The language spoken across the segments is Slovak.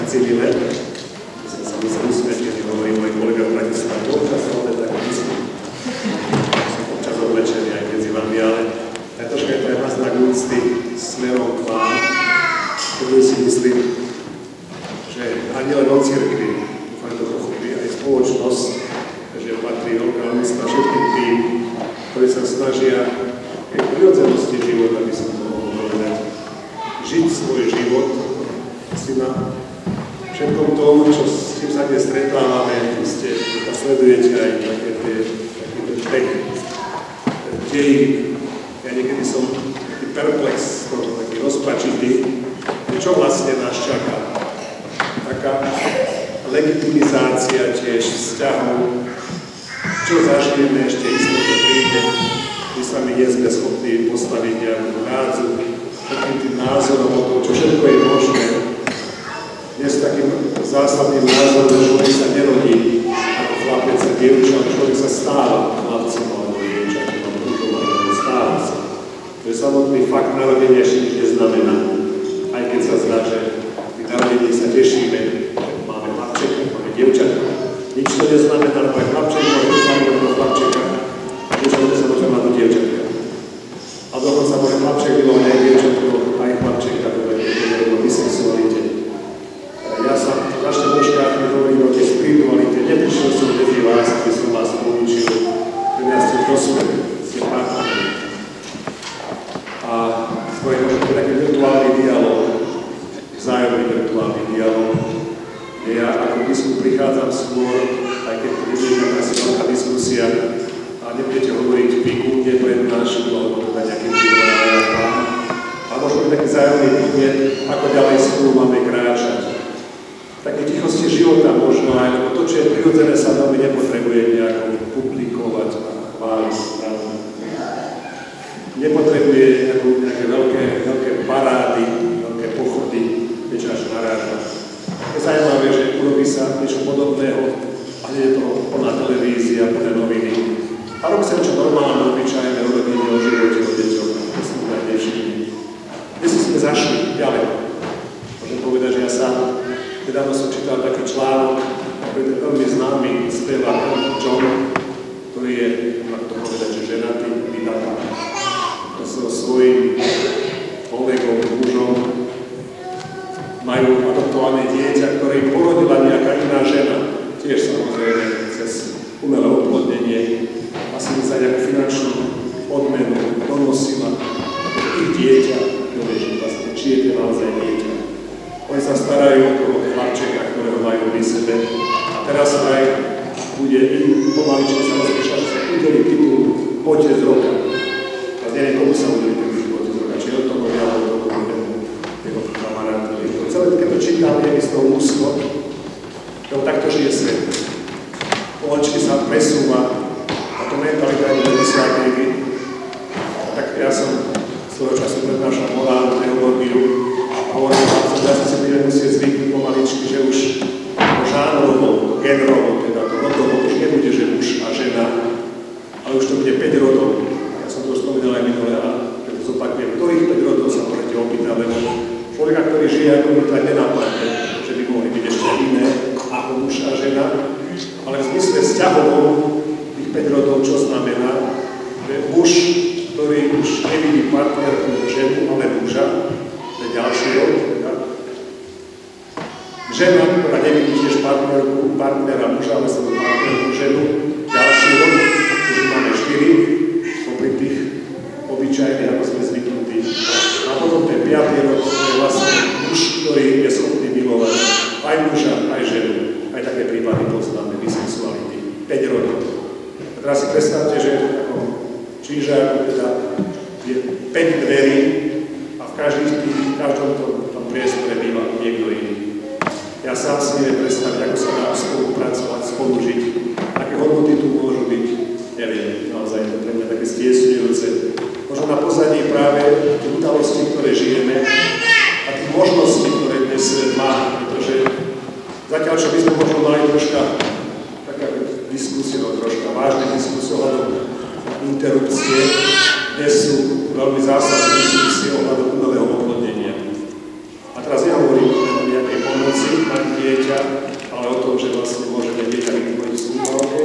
civilné. Som sa musel usmieť, keď hovorí môj kolega v Bratislave, občas som len takú myslu. Som občas oblečený aj medzi vami, ale troška je to aj znak úcty smerom k vám, ktorý si myslím, že ani len od cirkvi, dúfam, to pochopí aj spoločnosť, že patrí veľká úcta všetkým tým, ktorí sa snažia aj prirodzenosti života, by som to mohol povedať, žiť svoj život si na všetkom tomu, čo s tým sa dnes stretávame, ste sledujete aj také ten dej. Ja niekedy som taký perplex, taký rozpačitý, čo vlastne nás čaká. Taká legitimizácia tiež vzťahov, čo zažijeme ešte istoto príde, my sa my nie sme schopní postaviť nejakú hádzu všetkým tým názorom o tom, čo všetko je možné. Dnes takým zásadným názorom, že človek sa nerodí ako chlapec a dievča, ale človek sa stáva chlapcom alebo dievčatom, alebo mužom, alebo stáva sa. To je samotný fakt narodenia ešte nič neznamená. Aj keď sa zdá, že v narodení sa tešíme, že máme chlapčeka, máme dievčatka. Nič to neznamená, lebo aj chlapček môže samozrejme chlapčeka, dievčatko sa môže mať do dievčatka. A dokonca môže chlapček milovať aj dievčatko, aj chlapčeka, teda keď je o bisexualite. Ja sa začne troška hovorím o tej spiritualite. Neprišiel som medzi vás, aby som vás poučil, že ja ste prosím, ste partneri. A svojím možno taký virtuálny dialog, vzájomný virtuálny dialog, kde ja ako biskup prichádzam skôr, aj keď bude taká si veľká diskusia a nebudete hovoriť vy ku mne prednášku, alebo teda nejakým výhovorám, a možno taký vzájomný podnet, ako ďalej spolu máme kráčať. Také tichosti života možno aj, lebo to, čo je prirodzené, sa veľmi nepotrebuje nejako publikovať a chváliť. Nepotrebuje nejaké veľké parády, veľké pochody, niečo až naráža. Je zaujímavé, že urobí sa niečo podobného a nie je to plná televízia, plné noviny. A robí sa niečo normálne, obyčajné, o rodine, o živote, o deťoch, to sme aj nevšimli. Dnes sme zašli ďalej. Môžem povedať, že ja sám nedávno som čítal taký článok, ktorý je veľmi známy spevák John, ktorý je, ako to povedať, že ženatý, vydatá. To so svojím kolegom, mužom majú adoptované dieťa, ktoré im porodila nejaká iná žena. Tiež samozrejme cez umelé oplodnenie. Asi za nejakú finančnú odmenu donosila ich dieťa do režim, vlastne, či je to naozaj dieťa. Oni sa starajú okolo chlapčeka, ktorého majú pri sebe. A teraz aj bude im pomalične sa rozpýšľať, že sa udelí titul Otec roka. A neviem, komu sa udelí ten titul Otec roka. Či o tom hovoria, alebo o tom jeho kamarátovi. Celé, keď to čítam, je mi z toho úzko, lebo takto žije svet. Poľačky sa presúva a to mentalita je legislatívy. Tak ja som svojho času prednášal morálnu teológiu a hovorím, že ja si budeme musieť zvyknúť pomaličky, že už žánrovo, genrovo, teda to rodovo, už nebude, že muž a žena, ale už to bude 5 rodov. Ja som to spomínal aj minulé a keď zopakujem, ktorých 5 rodov sa môžete opýtať, lebo človeka, ktorý žije ako my, tak nenápadne, že by mohli byť ešte iné ako muž a žena, ale v zmysle vzťahovom tých 5 rodov, čo znamená, že muž, ktorý už nevidí partnerku ženu, ale muža, to je ďalší rod, žena, ktorá nevidí tiež partnera muža, ale sa to partnerku ženu, ďalší rod, už máme 4, popri tých obyčajných, ako sme zvyknutí. A potom ten 5. rod, to je vlastne muž, ktorý je schopný milovať aj muža, aj ženu. Aj také prípady poznáme, bisexuality. 5 rodov. A teraz si predstavte, že je to takom čížaku, teda je 5 dverí a v každom tom priestore býva niekto iný. Ja sám si neviem predstaviť, ako sa dá spolupracovať, spolužiť. Aké hodnoty tu môžu byť, neviem, naozaj je to pre mňa také stiesňujúce. Možno na pozadí práve tých udalostí, ktoré žijeme a tých možností, ktoré dnes svet má, pretože zatiaľ, čo by sme možno mali troška taká diskusia, troška vážne diskusie ohľadom interrupcie, dnes sú veľmi zásadné diskusie ohľadom umelého oplodnenia. A teraz nehovorím o nejakej pomoci, dieťa, ale o tom, že vlastne môžeme dieťa vytvoriť v súmavke.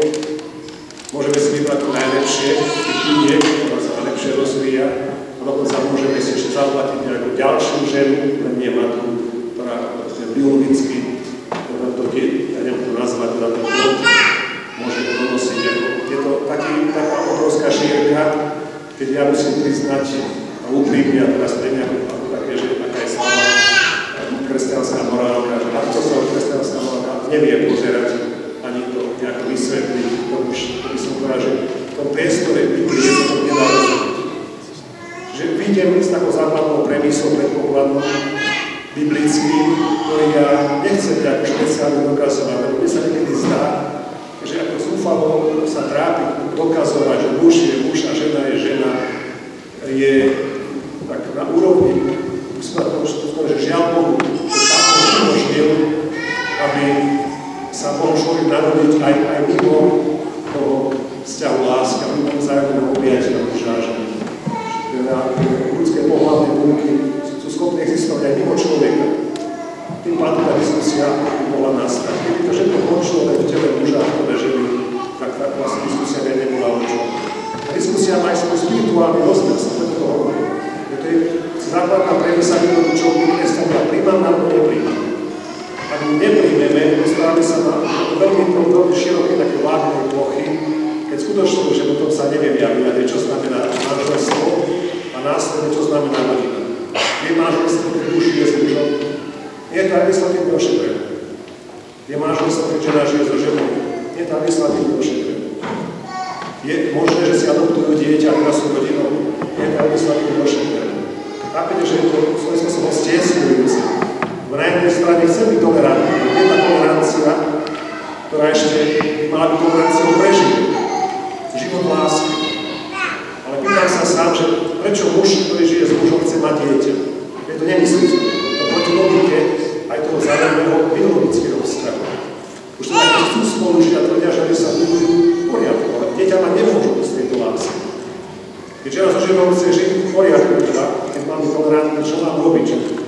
Môžeme si vybrať to najlepšie, vypínieť, ktorá sa najlepšie rozvíja, a dokonca môžeme si ešte zaplatiť nejakú ďalšiu ženu, len nie matku, ktorá biologicky, ja neviem to nazvať, na ten plod, môže to donosiť. Je to taká obrovská šírka, keď ja musím priznať a úprimne, a teraz to je ako také, že taká je slava kresťanská morálka, že takto sa kresťanská morálka nevie pozerať, ani to nejako vysvetliť, to už by som povedal, že v tom priestore Biblie sa to nedá rozumieť. Že vidím s takou základnou premisou predpokladnou biblickým, ktorý ja nechcem nejako špeciálne dokazovať, lebo mne sa niekedy zdá, že ako zúfalo sa trápi dokazovať, že muž je muž a žena je žena, je tak na úrovni, že žiaľ Bohu, že takto umožnil, aby sa mohol človek narodiť aj mimo toho vzťahu lásky, mimo vzájomného objatia muža a ženy. Teda ľudské pohlavné bunky sú schopné existovať aj mimo človeka. Tým pádom tá diskusia by mohla nastať. Keby to všetko končilo len v tele muža a v tele ženy, tak tá vlastne diskusia nebola o čom. A diskusia má aj svoj spirituálny rozmer, sa preto to hovorí. To je základná premisa, čo kresťania príjmame alebo nepríjmame. Ak nepríjmeme, dostávame sa na veľmi široké také vágnej plochy, keď skutočne, že potom sa neviem ja vyjadriť, čo znamená manželstvo a následne, čo znamená rodina. Je manželstvo, keď muž je s mužom. Nie je to aj legislatívne ošetrené. Je manželstvo, keď žena žije so ženou. Nie je to aj legislatívne ošetrené. Je možné, že si adoptujú dieťa a teraz sú rodinou. Nie je to aj legislatívne ošetrené. Chápete, že je to svojím spôsobom stiesňujúce. Na jednej strane chcem byť tolerantný. Je tá tolerancia, ktorá ešte mala byť toleranciou pre život. Život lásky. Ale pýtam sa sám, že prečo muž, ktorý žije s mužom, chce mať dieťa. Je to nemyslíte. To proti logike aj toho vzájomného biologického vzťahu. Už to také chcú spolu žiť a tvrdia, že sa budujú v poriadku, ale dieťa ma nemôžu z tejto lásky. Keď žena so ženou chce žiť v poriadku, keď máme tolerantný, čo mám robiť.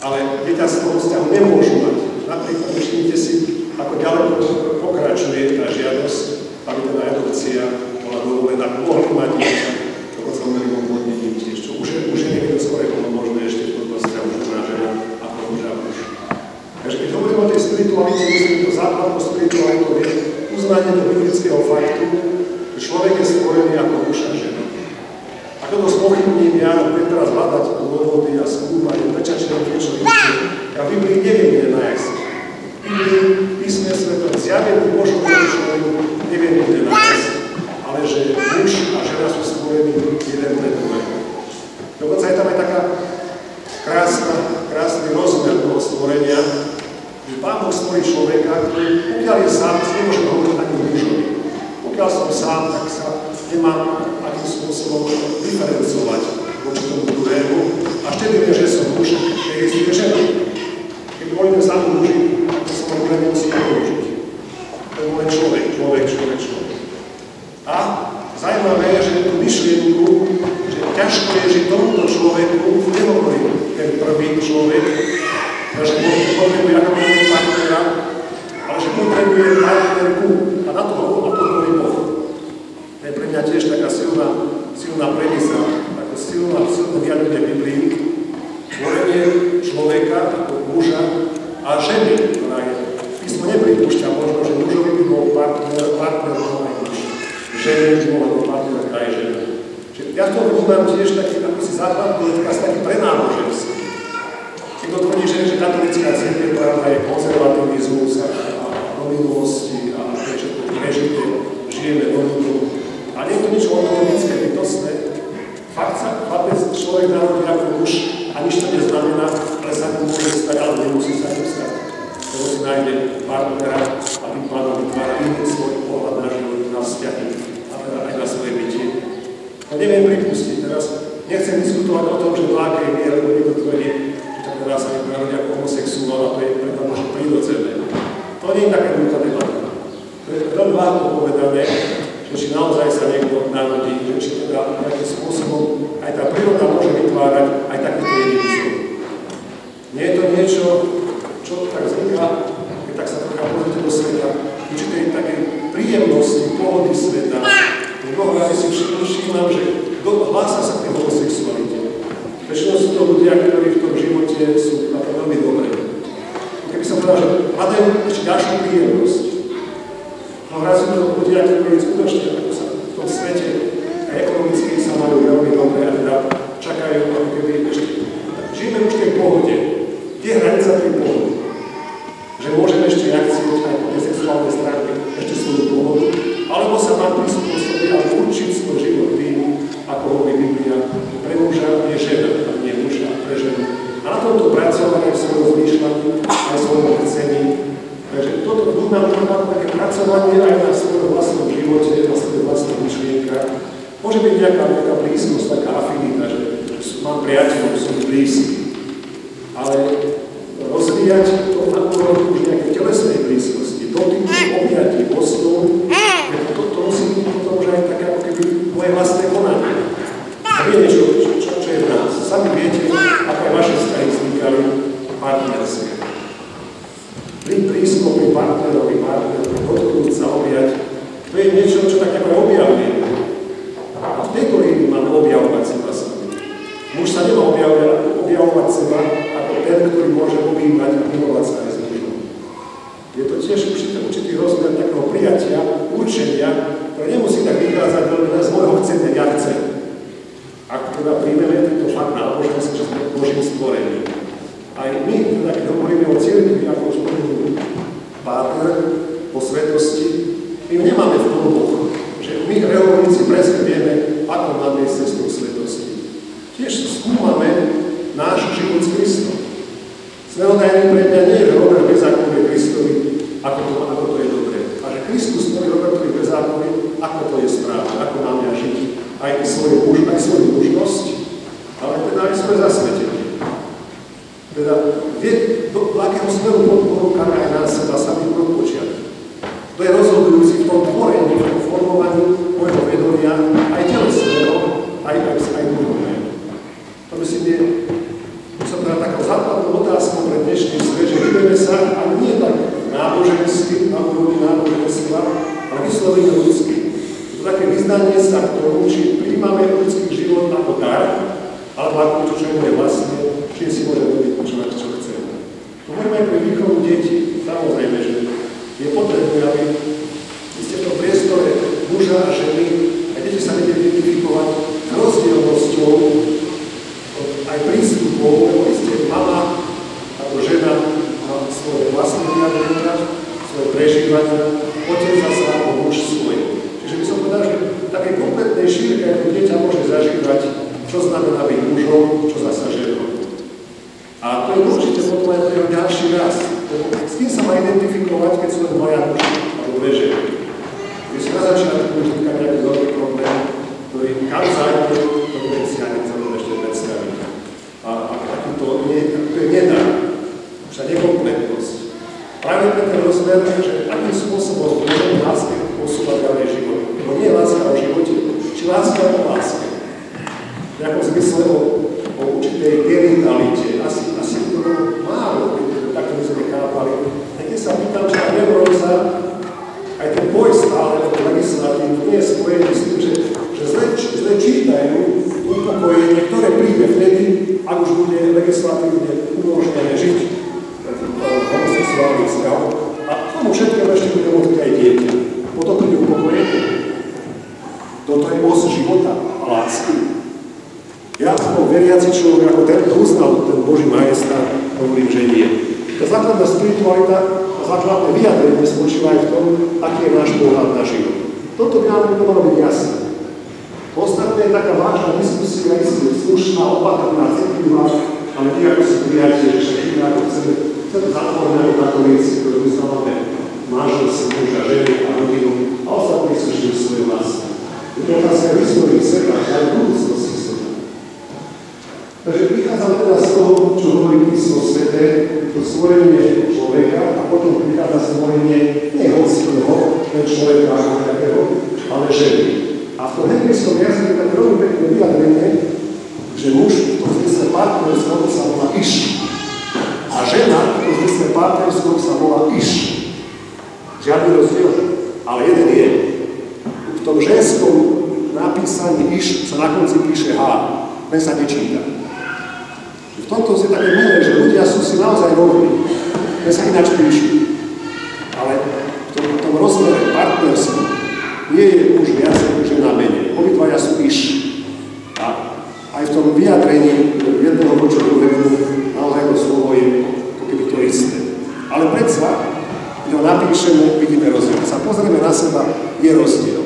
Ale dieťa z toho vzťahu nemôžu mať. Napríklad všimnite si, ako ďaleko pokračuje tá žiadosť, aby teda adopcia bola dovolená, aby mohli mať dieťa, dokonca umelým oplodnením tiež, čo už je niekto skôr bolo možné ešte v tomto vzťahu žena ako muž a muž. Takže keď hovorím o tej spiritualite, myslím, to základnou spiritualitou je uznanie do biblického faktu, že človek je stvorený ako muž a žena. A toto spochybním ja, budem teraz hľadať dôvody a skúmať, prečačujem niečo iné. Ja v Biblii neviem, kde nájsť. V Biblii, písme svetom, zjavení Božom človeku, neviem, kde nájsť. Ale že muž a žena sú stvorení jeden pre druhého. Dokonca je tam aj taká krásny rozmer toho stvorenia, že Pán Boh stvorí človeka, ktorý, pokiaľ je sám, nemôže hovoriť ani mužovi. Pokiaľ som sám, tak sa nemám akým spôsobom diferencovať voči tomu druhému. A vtedy viem, že som muž, neexistuje žena. Keď môžeme sami muži, tak sa ma bude nemusí použiť. To je len človek. A zaujímavé je, že tú myšlienku, že ťažko je žiť tomuto človeku, nehovorí ten prvý človek, že potrebuje akokoľvek partnera, ale že potrebuje partnerku. A na to hovorí Boh. To je pre mňa tiež taká silná premisa, ako silné vyjadrenie Biblii. Tvorenie človeka ako muža a ženy, ktorá je. Písmo nepripúšťa možno, že mužovi by bol partner aj muž. Žene by bol partner aj žena. Ja to vnímam tiež taký základný, taký prenáboženský. Keď tvrdí, že katolická cirkev pravda je konzervativizmus a do minulosti a všetko prežité, žijeme do ľudu. A nie je to nič ontologické, bytostné. Fakt sa chlapec človek narodí ako muž a nič to neznamená, ale sa mu môže stať, ale nemusí sa ním stať. Lebo si nájde partnera a tým pádom vytvára iný svoj pohľad na život, na vzťahy a teda aj na svoje bytie. To neviem pripustiť. Teraz nechcem diskutovať o tom, že do akej miery, lebo niekto tvrdí, ktorá sa narodí ako homosexuál a to je pre nás možno prirodzené. To nie je taká veľká debata. To je veľmi vážne povedané, že či naozaj sa niekto narodí, že či teda nejakým spôsobom aj tá príroda môže vytvárať aj takýchto jedincov. Nie je to niečo, čo tak vzniká tohto sveta, určitej takej príjemnosti, pohody sveta. Mnoho razy si všímam, že hlása sa k tej homosexualite. Väčšinou sú to ľudia, ktorí v tom živote sú na to veľmi dobré. Keby som povedal, že hľadajú ešte ďalšiu príjemnosť. Mnoho razy to ľudia, ktorí skutočne v tom svete ekonomicky sa majú veľmi dobré a teda čakajú, ako keby ešte žijeme už v tej pohode. Kde je hranica tej pohody? Že môžeme ešte akciovať aj po tej sexuálnej stránke ešte svoju pohodu, alebo sa mám prispôsobiť a určiť svoj život tým, ako hovorí Biblia, pre muža je žena, a nie muža pre ženu. A na tomto pracovať aj v svojom zmýšľaní, aj v svojom chcení. Takže toto vnímam také pracovanie aj na svojom vlastnom živote, na svojom vlastnom myšlienkach. Môže byť nejaká blízkosť, taká afinita, že mám priateľov, som blízky. Ale rozvíjať to na úrovni už nejakej telesnej blízkosti, dotyku, objatí, poslov, to musí byť potom už aj také ako keby moje vlastné konanie. A vie niečo, čo je v nás. Sami viete, ako aj vaše vzťahy vznikali partnerské. Byť blízko pri partnerovi, dotknúť sa, objať, to je niečo, čo tak ako objavuje. A v tejto línii máme objavovať seba sami. Muž sa nemá objavovať seba ako ten, ktorý môže objímať a milovať sa aj s mužom. Je to tiež určitý rozmer takého prijatia, určenia, ktoré nemusí tak vychádzať veľmi z môjho chcenia, ja chcem. Ak teda príjmeme tento fakt náboženský, že sme Božím stvorením. Aj my, teda keď hovoríme o cirkvi, ako už povedal Páter, o svetosti, my nemáme v tom Boh. Že my, reholníci, presne vieme, ako máme ísť cestou svetosti. Tiež skúmame náš život s Kristom. Smerodajný pre mňa nie je, že Robert bezákonný Kristovi, ako to je dobré. A že Kristus povie Robertovi bezákonný, ako to je správne, ako mám ja žiť aj svoju mužnosť, ale teda aj svoje zasvetenie. Teda vie, do akého smeru ponúkame aj nás seba sami od počiatku. To je rozhodujúci v tom tvorení, v tom formovaní môjho vedomia aj telesného, aj duchovného. To myslím je, som teda takou základnou otázkou pre dnešný svet, že žijeme sa, ale nie tak nábožensky, na úrovni náboženstva, ale vyslovene ľudský. To také vyznanie sa k tomu, či príjmame ľudský život ako dar, alebo ako to, čo je moje vlastné, čím si môžeme vypočúvať, čo chceme. To môžeme aj pre výchovu detí. Samozrejme, že je potrebné, aby ste v tom priestore muža a ženy a deti sa vedeli identifikovať s rozdielnosťou aj prístupov, lebo ste mama ako žena má svoje vlastné vyjadrenia, svoje prežívania, otec zasa ako muž svoje. Čiže by som povedal, že v takej kompletnej šírke ako dieťa môže zažívať, čo znamená byť mužom, čo zasa ženou. A to je určite potom aj pre ďalší raz. S kým sa má identifikovať, keď sú len moja muža alebo dve ženy. Keď sú na začiatku vzniká nejaký veľký problém, ktorý kam zájde, to bude si ani celé ešte predstaviť. A takýto je nedá. Už sa nekompletnosť. Práve pre ten rozmer, že akým spôsobom môžeme láske posúvať ďalej život. Lebo nie je láska o živote, či láska o láske. V nejakom zmysle o určitej genitalite. Asi to bolo málo, takto by sme chápali. Keď sa pýtam, že tá neuróza, aj ten boj stále o legislatívu nie je spojený s tým, že zle čítajú upokojenie, ktoré príde vtedy, ak už bude legislatívne umožnené žiť homosexuálnych vzťahov. A tomu všetkému ešte bude môcť aj dieťa. Potom príde upokojenie. Toto je os života a lásky. Ja ako veriaci človek, ako ten, kto uznal ten Boží majestát, hovorím, že nie. Tá základná spiritualita a základné vyjadrenie spočíva aj v tom, aký je náš pohľad na život. Toto by nám malo byť jasné. Ostatné je taká vážna diskusia, istá slušná, opatrná, citlivá, ale nie ako si prijate, že všetkým ako chceme zatvorné ako katolíci, ktorí uznávame manželstvo, muža, ženy a rodinu, a ostatní sú žili svoje vlastné. Je to otázka v histórii sveta, ale v budúcnosti sveta. Takže vychádzam teda z toho, čo hovorí Písmo Sväté, to stvorenie človeka a potom prichádza stvorenie nie hocikoho, ten človeka ako takého, ale ženy. A v tom hebrejskom jazyku je také veľmi pekné vyjadrenie, že muž v tom zmysle partnerskom sa volá Iš. A žena v tom zmysle partnerskom sa volá Iš. Žiadny rozdiel, ale jeden je. V tom ženskom napísaní iš sa na konci píše H, ten sa nečíta. V tomto je také milé, že ľudia sú si naozaj rovní, ten sa ináč píšu. Ale v tom rozmere partnerstvu nie je už viacej žena menej. Obidvaja sú iš. A aj v tom vyjadrení jedného voči druhému naozaj to slovo je ako keby to isté. Ale predsa, keď ho napíšeme, vidíme rozdiel. Keď sa pozrieme na seba, je rozdiel.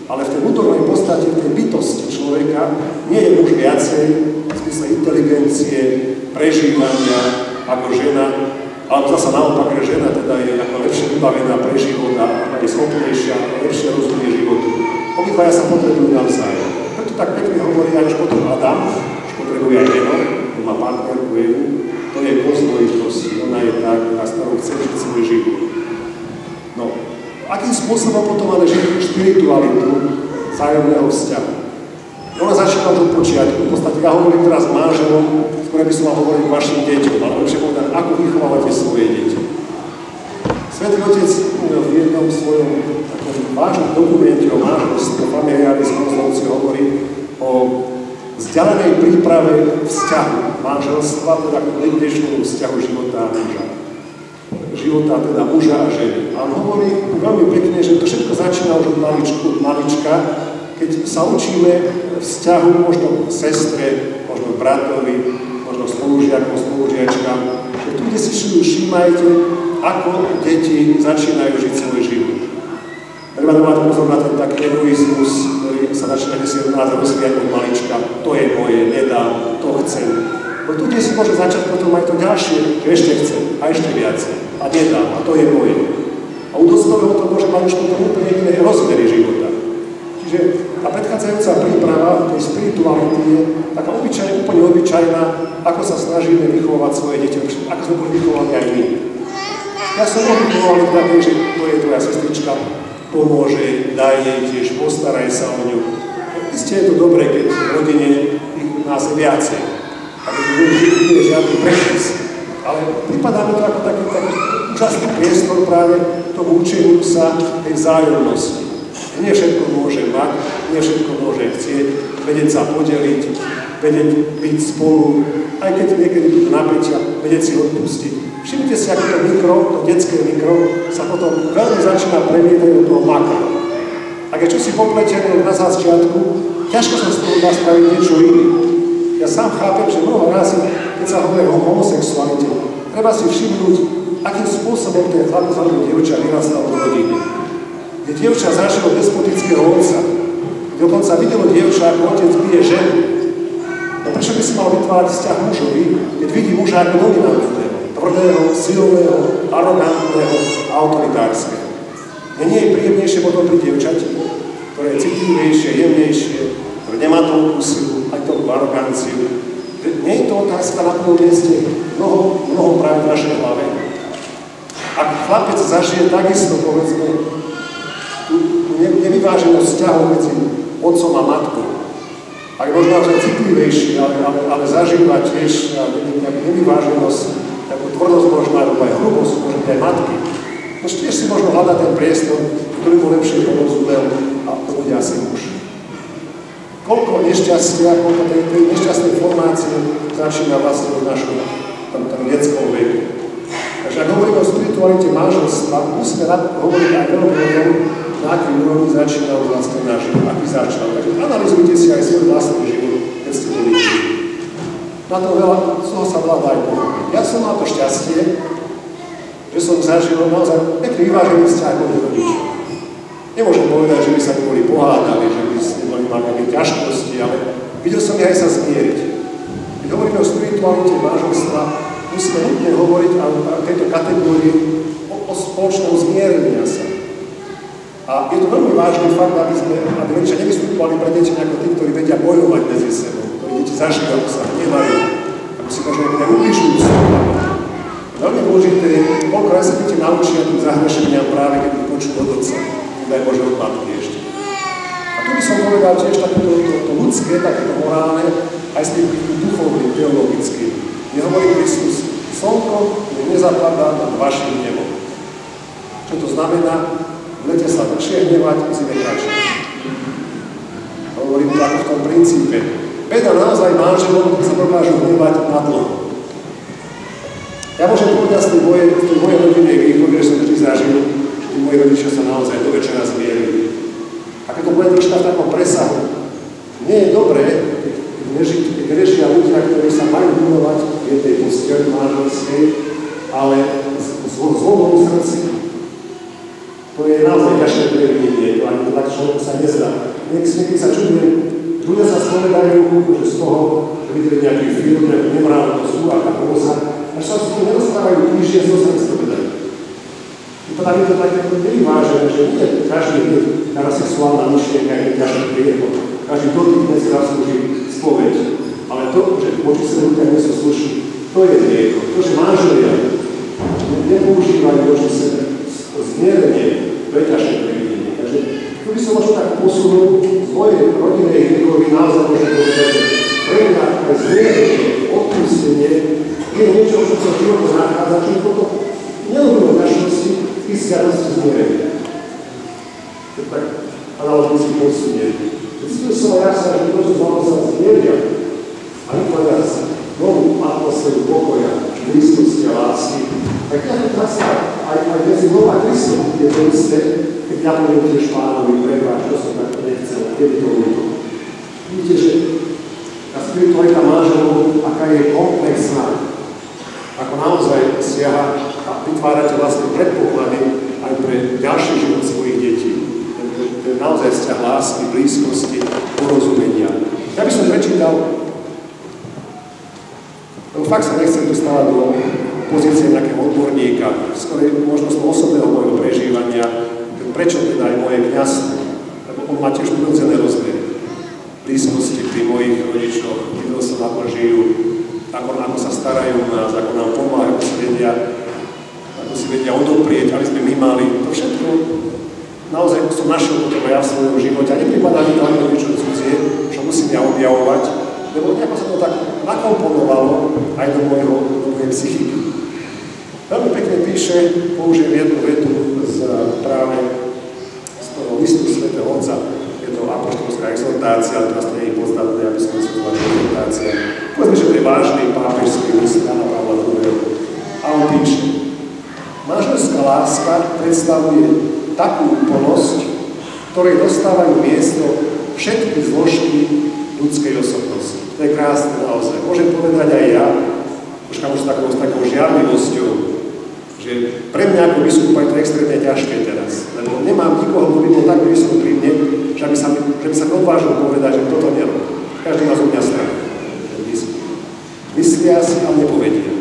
Ale v tej vnútornej podstate, v tej bytosti človeka nie je už viacej v zmysle inteligencie, prežívania ako žena, alebo zasa naopak, že žena teda je ako lepšie vybavená pre život a je schopnejšia, lepšie rozumie životu. Obidvaja sa potrebujú navzájom. Preto tak pekne hovorí aj už potom Adam, už potrebuje aj Enoch, on má partnerku Evu, to je dvojitosti, ona je tá, na ktorou chce žiť svoj život. No, akým spôsobom potom ale žiť spiritualitu vzájomného vzťahu? Ona začína už od počiatku. V podstate ja hovorím teraz s manželom, skôr by som mal hovoriť k vašim deťom, ale lepšie povedať, ako vychovávate svoje deti. Svätý Otec v jednom svojom vážnom dokumente o manželstve, familiarizmu, hovorí o vzdialenej príprave vzťahu manželstva, teda k dnešnému vzťahu života a muža. Života teda muža a ženy. A on hovorí veľmi pekne, že to všetko začína už od malička, keď sa učíme vzťahu možno k sestre, možno k bratovi, možno spolužiakom, spolužiačkám, že tu, kde si všímajte, ako deti začínajú žiť svoj život. Treba dávať pozor na ten taký egoizmus, ktorý sa začína si nás rozvíjať od malička. To je moje, nedám, to chcem. Bo tu, kde si môže začať potom aj to ďalšie, že ešte chcem a ešte viacej. A nedám, a to je moje. A u dospelého to môže mať už potom úplne iné rozmery života. Čiže tá predchádzajúca príprava tej spirituality je taká úplne obyčajná, ako sa snažíme vychovávať svoje deti, ako sme boli vychovali aj my. Ja som vychovali také, že to je tvoja sestrička, pomôže, daj jej tiež, postaraj sa o ňu. Isté je to dobré, keď v rodine nás je viacej. A keď nie je žiadny prešis. Ale pripadá mi to ako taký úžasný priestor práve tomu učeniu sa tej vzájomnosti. Nie všetko môže mať, nie všetko môže chcieť, vedieť sa podeliť, vedieť byť spolu, aj keď niekedy budú napätia, vedieť si odpustiť. Všimnite si, ako to mikro, to detské mikro, sa potom veľmi začína premietať do toho makra. Ak je čosi popletené na začiatku, ťažko sa z toho dá spraviť niečo iné. Ja sám chápem, že mnoho razy, keď sa hovorí o homosexualite, treba si všimnúť, akým spôsobom ten chlapec alebo dievča vyrastal v rodine. Kde dievča zažilo despotického otca, kde dokonca videlo dievča, ako otec bije ženu. No prečo by si mal vytvárať vzťah mužovi, keď vidí muža ako dominantného, tvrdého, silného, arogantného a autoritárskeho? Nie je príjemnejšie potom pri dievčati, ktoré je citlivejšie, jemnejšie, ktoré nemá toľkú silu, aj toľkú aroganciu. Nie je to otázka na prvom mieste mnoho práve v našej hlave. Ak chlapec zažije takisto, povedzme, tú nevyváženosť vzťahov medzi otcom a matkou, ak možno aj citlivejší, ale zažíva tiež nevyváženosť, takú tvrdosť možno, alebo aj hrubosť, možno aj matky, tiež si možno hľadať ten priestor, ktorý mu lepšie porozumel, a to bude asi muž. Koľko nešťastia, koľko tej nešťastnej formácie začína vlastne v našom detskom veku. Takže ak hovoríme o spiritualite manželstva, musíme hovoriť aj veľmi o tom, na aký úrovni začína vlastne náš život, aký začal. Takže analyzujte si aj svoj vlastný život, keď ste boli deti. Na to veľa, z toho sa veľa dá aj pochopiť. Ja som mal to šťastie, že som zažil naozaj pekný vyvážený vzťah od rodičov. Nemôžem povedať, že by sa boli pohádali, že by ste mali nejaké ťažkosti, ale videl som ich aj sa zmieriť. Keď hovoríme o spiritualite manželstva, musíme nutne hovoriť o tejto kategórii o spoločnom zmierenia sa. A je to veľmi vážny fakt, aby rodičia nevystupovali pre deti ako tí, ktorí vedia bojovať medzi sebou, ktorí deti zažívajú, sa hnevajú, ako si možno aj ubližujú sa. Veľmi dôležité je, koľko raz sa deti naučia tým zahrešeniam práve, keď ich počujú od otca, daj Bože od matky ešte. A tu by som povedal tiež takéto ľudské, takéto morálne, aj s tým duchovným, teologickým. Nehovorí Kristus, slnko nezapadá nad vašim nebom. Čo to znamená? V lete sa dlhšie hnevať, v zime kratšie. Hovorím to ako v tom princípe. Beda naozaj manželom, ktorí sa dokážu hnevať na dlho. Ja môžem povedať z tej mojej rodinnej východy, že som vždy zažil, že tí moji rodičia sa naozaj do večera zmierili. A keď to bude troška v takom presahu, nie je dobré, keď režia ľudia, ktorí sa majú milovať v jednej posteli manželskej, ale s zlobou v srdci. To je naozaj ťažké previnenie, to ani to tak človeku sa nezdá. Niekedy sa čudujem, ľudia sa spovedajú, že z toho, že videli nejaký film, nejakú nemorálnu súvaká poza, až sa z toho nedostávajú týždne, z toho sa nespovedajú. I to je to také nevyvážené, že nie každý taká sexuálna myšlienka je ťažký priehod. Každý dotyk dnes zaslúži spoveď. Ale to, že voči sa ľudia nie sú slušní, to je hrieko. To, že manželia nepoužívajú voči sebe zmierenie, to je ťažké previnenie. Takže tu by som možno tak posunul z mojej rodinej hriechovy naozaj môžem povedať, že pre mňa aj zmierenie, odpustenie je niečo, čo sa v živote nachádza, čo potom nelúbilo ťažkosti, istianosti zmierenia. To tak analogicky posunie. Cítil som aj sa, že to, čo znamená sa zmieria a vytvária sa novú atmosféru pokoja, blízkosti a lásky, tak ja to teraz aj medzi mnou a Kristom je to isté, keď ja poviem tiež Pánovi, prepáč, čo som takto nechcel, kedy to ľúto. Vidíte, že tá spiritualita manželov, aká je komplexná, ako naozaj siaha a vytvárate vlastne predpoklady aj pre ďalší život svojich detí. To je naozaj vzťah lásky, blízkosti, porozumenia. Ja by som prečítal, lebo fakt sa nechcem dostávať do pozície nejakého odborníka, skôr možno z osobného môjho prežívania, prečo teda aj moje kňazstvo, lebo on má tiež prirodzené rozmery. Blízkosti pri mojich rodičoch, videl som, ako žijú, ako sa starajú o nás, ako nám pomáhajú, ako si vedia odoprieť, aby sme my mali. To všetko naozaj som našiel potom ja v svojom živote a nepripadá mi to ani niečo cudzie, čo musím ja objavovať, lebo nejako sa to tak nakomponovalo aj do mojej psychiky. Veľmi pekne píše, použijem jednu vetu práve z toho listu svätého Otca. Je to apoštolská exhortácia, ale teraz to nie je podstatné, aby som vysvetloval exhortácia. Povedzme, že to je vážny pápežský list Jana Pavla II. A on píše, manželská láska predstavuje takú úplnosť, ktorej dostávajú miesto všetky zložky ľudskej osobnosti. To je krásne naozaj. Môžem povedať aj ja, už s takou žiarlivosťou, že pre mňa ako biskupa je to extrémne ťažké teraz, lebo nemám nikoho, kto by bol tak blízko pri mne, že by sa odvážil povedať, že toto nerobí. Každý má zo mňa strach. Myslia si, ale nepovedia.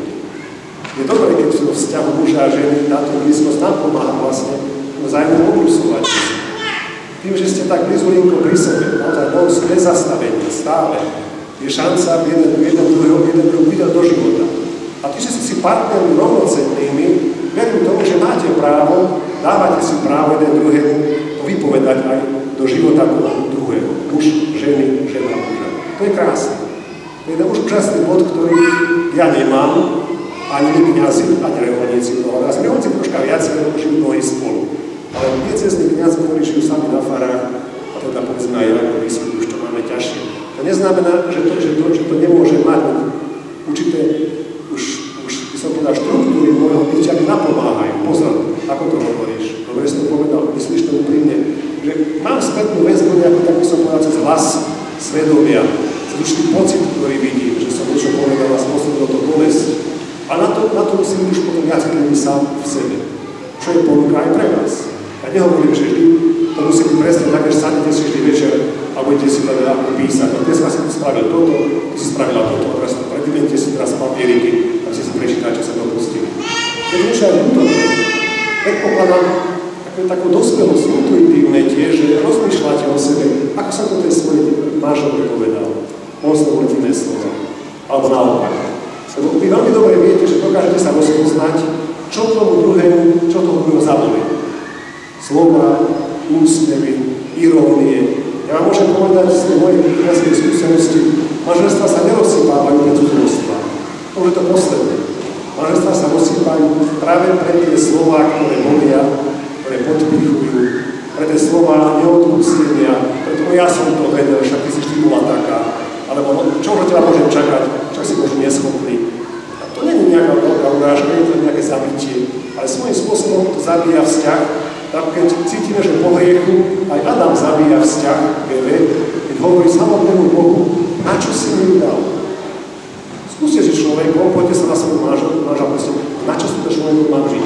Je dobré, keď sú vzťahu muža a ženy, táto blízkosť nám pomáha vlastne vzájomne oblusovať. Tým, že ste tak blízko pri sebe, naozaj bez zastavenia, stále, je šanca jeden druhého vidieť do života. A tí, že ste si partnermi rovnocennými, verím tomu, že máte právo, dávate si právo jeden druhému vypovedať aj do života druhého. Muž, ženy, žena, muža. To je krásne. To je už úžasný bod, ktorý ja nemám, ani kňazi, ani reholníci mnoho raz. Reholníci troška viac, lebo žijú mnohí spolu. Ale diecézni kňazi, ktorí žijú sami na farách, a teda povedzme aj ako biskup, už to máme ťažšie. To neznamená, že to nemôže mať určité, už by som povedal, štruktúry môjho bytia mi napomáhajú. Pozor, ako to hovoríš? Dobre si to povedal, myslíš to úprimne, že mám spätnú väzbu nejakú, tak by som povedal, cez hlas svedomia, cez určitý pocit, ktorý vidím, že som niečo povedal a spôsobil to bolesť. A na to musím už potom viac citlivý sám v sebe. Čo je ponuka aj pre vás. Ja nehovorím, že vždy to musí byť presne tak, že sadnete si vždy večer a budete si teda ako písať. No dneska si spravil toto, ty si spravila toto, teraz predivente si teraz papieriky a si prečítať, čo sa dopustili. Keď už aj vnútorne, predpokladám takú dospelosť intuitívne tiež, že rozmýšľate o sebe, ako som to tej svojej manželke povedal. Možno uvletené slova. Alebo naopak. Lebo vy veľmi dobre viete, že dokážete sa rozpoznať, čo tomu druhému, čo toho druhého zabolí. Slova, úsmevy, irónie. Ja vám môžem povedať z tej mojej kňazskej skúsenosti, manželstvá sa nerozsypávajú pre cudzolostva. To je to posledné. Manželstvá sa rozsypávajú práve pre tie slová, ktoré bolia, ktoré podpíchujú, pre tie slova neodpustenia, preto ja som to vedel, však ty si vždy bola taká, alebo čo od teba môžem čakať, však si možno neschopný. A to nie je nejaká veľká urážka, nie je to nejaké zabitie, ale svojím spôsobom to zabíja vzťah. Tak keď cítime, že po hriechu aj Adam zabíja vzťah k Eve, keď hovorí samotnému Bohu, na čo si mi dal? Skúste si človekom, poďte sa na svoju manželku, na čo si to človeku mám žiť?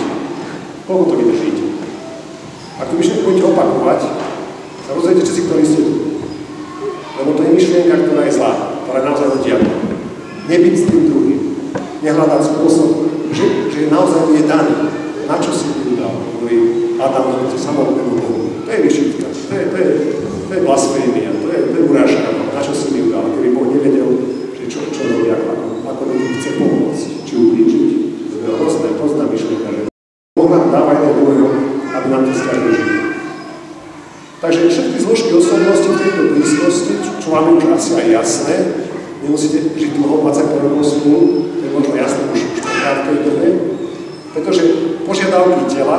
Koľko to vydržíte? Ak tú myšlienku budete opakovať, sa rozhodnete, či si ktorý ste tu. Lebo to je myšlienka, ktorá je zlá, ktorá je naozaj od diabla. Nebyť s tým druhým. Nehľadať spôsob, že je naozaj nie daný. Na čo si mi dal? Hovorí Adam samotnému Bohu. To je vyšítka, to je blasfémia, to je urážka. Na čo si mi dal? Keby Boh nevedel, že čo robí, ako ľudí chce pomôcť, či ublížiť. To je hrozná myšlienka, že Boh nám dáva jeden druhého, aby nám tie vzťahy žili. Takže všetky zložky osobnosti v tejto blízkosti, čo vám už asi aj jasné, nemusíte žiť dlho 21. spolu, to je možno jasné už po krátkej dobe, pretože požiadavky tela,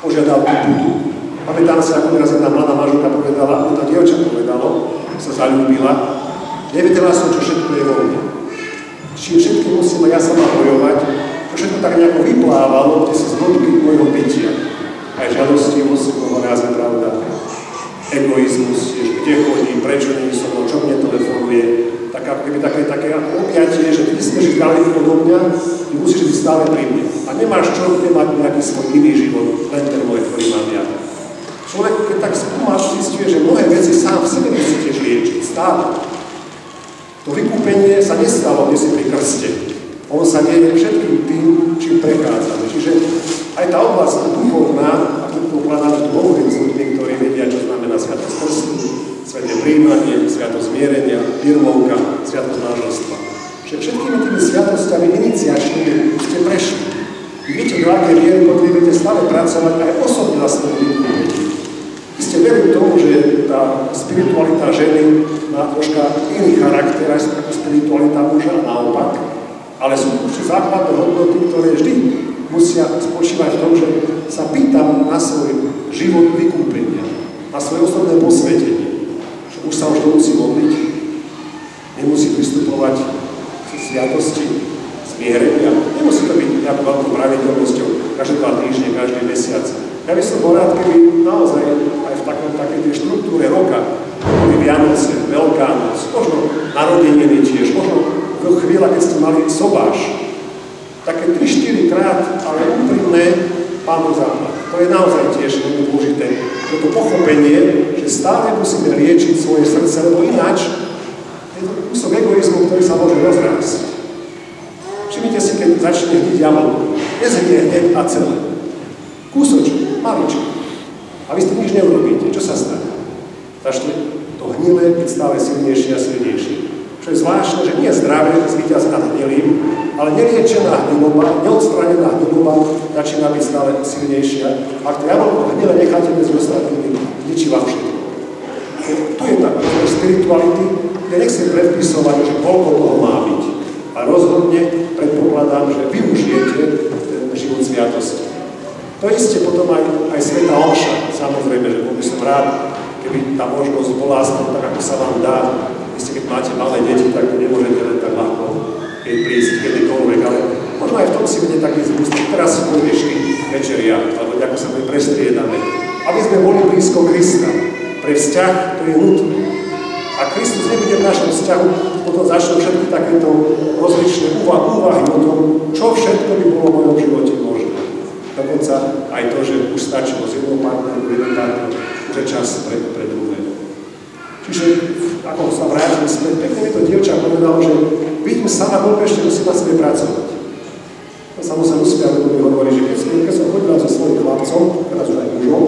požiadavky budú. Pamätám si, ako teraz jedna mladá manželka povedala, to dievča povedalo, sa zaľúbila, nevedela som, čo všetko je vo mne. Či všetky musím ja sama bojovať, to všetko tak nejako vyplávalo, kde si z hĺbky môjho bytia. Aj žalostivosť, hovoráze, pravda, egoizmus, kde chodí, prečo nie som, čo mne telefonuje, tak ako keby také objatie, že ty si nežiť ďalej odo mňa, ty musíš byť stále pri mne. A nemáš čo, kde mať nejaký svoj iný život, len ten môj, ktorý mám ja. Človek, keď tak skúmaš, zistuje, že mnohé veci sám v sebe musíte liečiť, stále. To vykúpenie sa nestalo, kde si pri krste. Ono sa deje všetkým tým, čím prechádzame. Čiže aj tá oblasť duchovná, a tu ukladám, tu hovorím s ľuďmi, ktorí vedia, čo znamená sviatosť krstu, sväté prijímanie, sviatosť zmierenia, birmovka, sviatosť manželstva. Že všetkými tými sviatosťami iniciačnými ste prešli. Vy viete, do akej miery potrebujete stále pracovať aj osobne na svojom vykúpení. Vy ste verili tomu, že tá spiritualita ženy má troška iný charakter, aj spiritualita muža a naopak, ale sú určite základné hodnoty, ktoré vždy musia spočívať v tom, že sa pýtam na svoj život vykúpenia, na svoje osobné posvetenie. Že už sa už nemusí modliť, nemusí pristupovať k sviatosti, zmierenia. Nemusí to byť nejakou veľkou pravidelnosťou každé 2 týždne, každý mesiac. Ja by som bol rád, keby naozaj aj v takej štruktúre roka boli Vianoce, Veľká noc, možno narodeniny tiež, možno chvíľa, keď ste mali sobáš, také 3-4 krát, ale úprimné Pánu základ. To je naozaj tiež veľmi dôležité. To pochopenie, že stále musíme liečiť svoje srdce, lebo ináč je to kúsok egoizmu, ktorý sa môže rozrásť. Všimnite si, keď začne hniť jablko. Nezhnie hneď a celé. Kúsoček, maličko. A vy s tým nič neurobíte. Čo sa stane? Začne to hnilé byť stále silnejšie a silnejšie. Čo je zvláštne, že nie je zdravé zvíťaziť nad hnilým, ale neliečená hniloba, neodstranená hniloba začína byť stále silnejšia. Ak to jablko hnilé necháte medzi ostatnými, ničí vám všetko. Tu je tá spirituality, ja nechcem predpisovať, že koľko toho má byť. A rozhodne predpokladám, že využijete ten život sviatosti. To isté potom aj svätá omša. Samozrejme, že bol by som rád, keby tá možnosť bola aspoň tak, ako sa vám dá. Keď máte malé deti, tak nemôžete len tak ľahko prísť kedykoľvek, ale možno aj v tom si bude taký zmysl. Teraz si pôjdeš večeria, alebo nejako sa my prestriedame. Aby sme boli blízko Krista. Pre vzťah to je nutné. A Kristus nebude v našom vzťahu, potom začnú všetky takéto rozličné úvahy o tom, čo všetko by bolo v mojom živote možné. Dokonca aj to, že už stačilo z jednou partneru, jeden partner, už je čas pre druhé. Čiže, ako sa vrátili späť, pekne mi to dievča povedalo, že vidím sama voľbe, ešte musím na sebe pracovať. To sa musel uspiať, lebo mi hovorí, že keď som chodila so svojím chlapcom, teraz už aj mužom,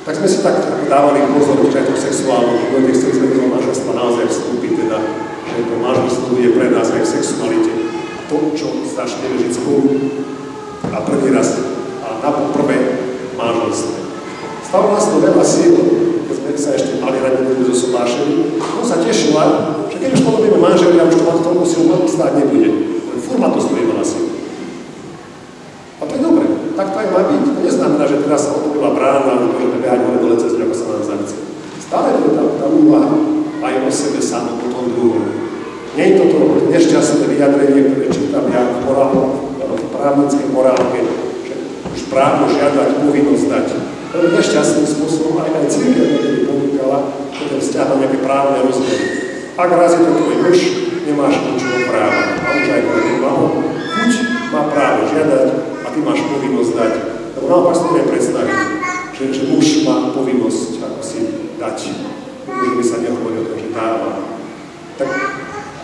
tak sme si tak dávali pozor, že aj to sexuálne, kde chceli sme do manželstva naozaj vstúpiť, teda, že to manželstvo je pre nás aj v sexualite to, čo začneme žiť spolu a prvý raz a na prvé manželstve. Stalo nás to veľa síl, keď sme sa ešte mali radili so sobášemi. On sa tešila, že keď už podobíme manželia, už to ma toľko síl stáť nebude. Furt ma to stojí veľa síl. A to je dobre, tak to aj má byť. úvaha aj o sebe samom, o tom druhom. Nie je toto nešťastné vyjadrenie, ktoré čítam ja v právnickej morálke, že už právo žiadať, povinnosť dať. To je nešťastným spôsobom aj cirkev niekedy ponúkala, že ten vzťah má nejaké právne rozmery. Ak raz je to tvoj muž, nemáš ničoho práva. A už aj tvoj mamo, chuť má právo žiadať a ty máš povinnosť dať. Lebo naopak si neviem predstaviť, že muž má povinnosť ako si dať. Už by sa nehovorí o tom, že dáva. Tak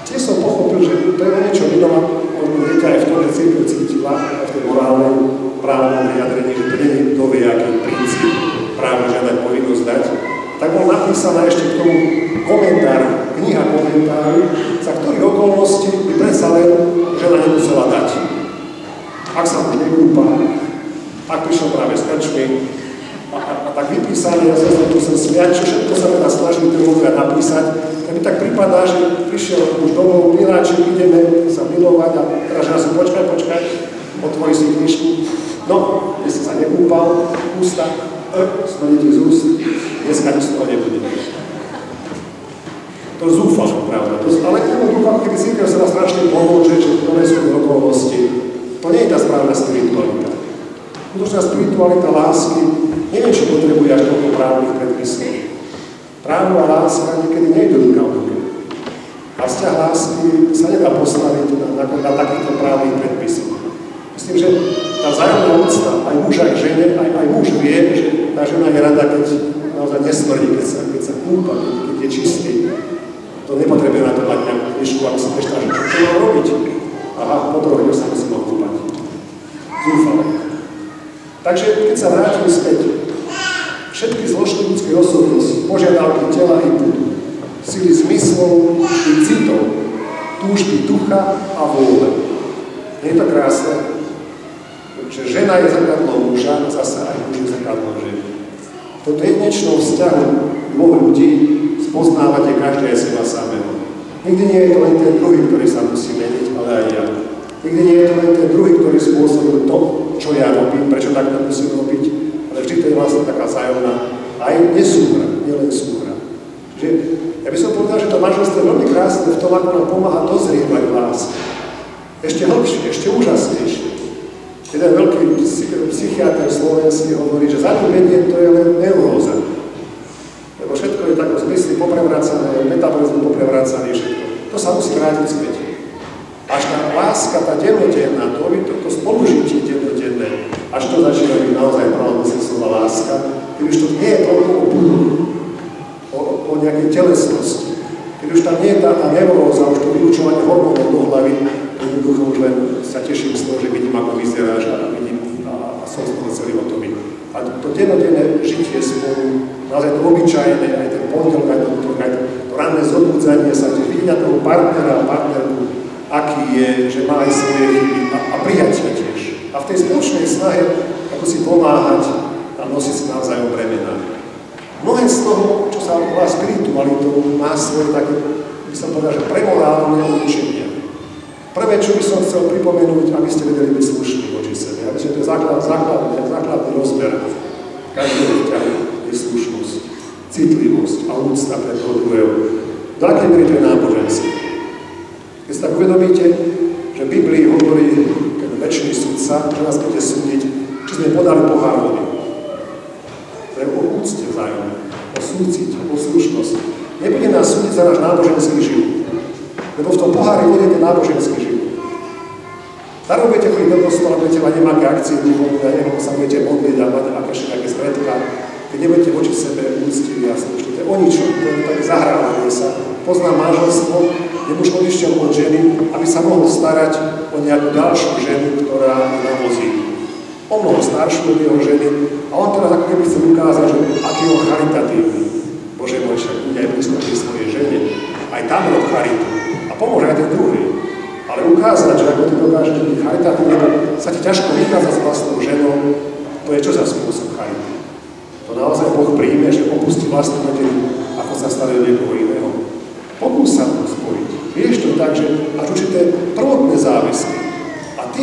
tiež som pochopil, že to je niečo inom, možno viete aj v tom, že cirkev cítila, aj v tej morálnej právnom vyjadrení, že to nie je dovejaký princíp právo žiadať, povinnosť dať. Tak bol napísaná ešte k tomu komentár, kniha komentáru, za ktorých okolností by predsa len žena nemusela dať. Ak sa už nekúpa, ak prišiel práve s krčmi, a tak vypísané, ja sa tu sem smiať, čo všetko sa teda snažili teológovia napísať, tak mi tak prípadá, že prišiel už domov miláčik, ideme sa milovať a teraz žena si počkaj, otvorí si knižku, no, kde si sa nekúpal, ústa, smrdí z úst, dneska nič z toho nebude. To je zúfalo, pravda. Ale jednoducho, keby cirkev sa dá strašne pomôže, že to nie sú okolnosti, to nie je tá správna spiritualita. Skutočná spiritualita lásky, neviem, či potrebuje až toľko právnych predpisov. Právo a láska niekedy nejde ruka v ruke. A vzťah lásky sa nedá postaviť na takýchto právnych predpisov. Myslím, že tá vzájomná úcta, aj muž, aj žene, aj muž vie, že tá žena je rada, keď naozaj nesmrdí, keď sa kúpa, keď je čistý. To nepotrebuje na to mať nejakú knižku, aby si prečítal, že čo mám robiť. Aha, po 3 dňoch sa musím okúpať. Zúfale. Takže keď sa vrátim späť, všetky zložky ľudskej osobnosti, požiadavky tela i budu, sily zmyslov i citov, túžby ducha a vôle. Nie je to krásne? Že žena je zrkadlom muža, zase aj muž je zrkadlom ženy. Toto jedinečnom vzťahu dvoch ľudí spoznávate každý aj seba samého. Nikdy nie je to len ten druhý, ktorý sa musí meniť, ale aj ja. Nikdy nie je to len ten druhý, ktorý spôsobil to, čo ja robím, prečo takto musím robiť, ale vždy to je vlastne taká vzájomná aj nesúhra, nielen súhra. Čiže ja by som povedal, že to manželstvo je veľmi krásne v tom, ako nám pomáha dozrievať lásku. Ešte hlbšie, ešte úžasnejšie. Jeden veľký psychiatr slovenský hovorí, že zaľúbenie to je len neuróza. Lebo všetko je tak v zmysli poprevracané, metabolizmu poprevracaný, všetko. To sa musí vrátiť späť. Až tá láska, tá dennodenná, to spolužitie dennodenné, až to začína byť naozaj pravdou slova láska, keď už to nie je toľko o budu, o nejakej telesnosti, keď už tam nie je tá neuróza, už to vylučovanie hormónov do hlavy, jednoducho už len sa teším z toho, že vidím, ako vyzeráš a vidím a som z toho celý hotový. A to dennodenné žitie spolu, naozaj to obyčajné, aj ten pondelok, aj to ranné zobudzanie sa, že vidieť toho partnera a partnerku, aký je, že má aj svoje chyby a prijatia tiež. A v tej spoločnej snahe, ako si pomáhať a nosiť si navzájom bremená. Mnohé z toho, čo sa volá spiritualitou, má svoje také, by som povedal, že premorálne učenia. Prvé, čo by som chcel pripomenúť, aby ste vedeli byť slušní voči sebe. Ja myslím, že to je základný rozmer každého vzťahu je slušnosť, citlivosť a úcta pre toho druhého. Do akej miery to je náboženské? Keď sa tak uvedomíte, že v Biblii hovorí ten večný sudca, že nás bude súdiť, či sme podali pohár vody. To je o úcte vzájomne, o súcite, o slušnosti. Nebude nás súdiť za náš náboženský život. Lebo v tom pohári vody je ten náboženský život. Darujete chodiť do kostola, budete mať nejaké akcie duchovné, a neviem, sa budete modliť a mať aké stredka, keď nebudete voči sebe úctiví a slušní. To je o ničom, to je také zahrávanie sa. Poznám manželstvo, kde muž odišiel od ženy, aby sa mohol starať o nejakú ďalšiu ženu, ktorá je na vozíku. O mnoho staršiu od jeho ženy a on teraz ako keby chcel ukázať, že aký je on charitatívny. Bože môj, však bude aj blízko pri svojej žene. Aj tam rob charitu. A pomôže aj ten druhý. Ale ukázať, že ako ty dokážeš byť charitatívny, sa ti ťažko vychádza s vlastnou ženou, to je čo za spôsob charity. To naozaj Boh príjme, že opustí vlastnú rodinu, ako sa stane od niekoho iného. Pokús sa to spojiť. Vieš to tak, že až určité prvotné záväzky. A ty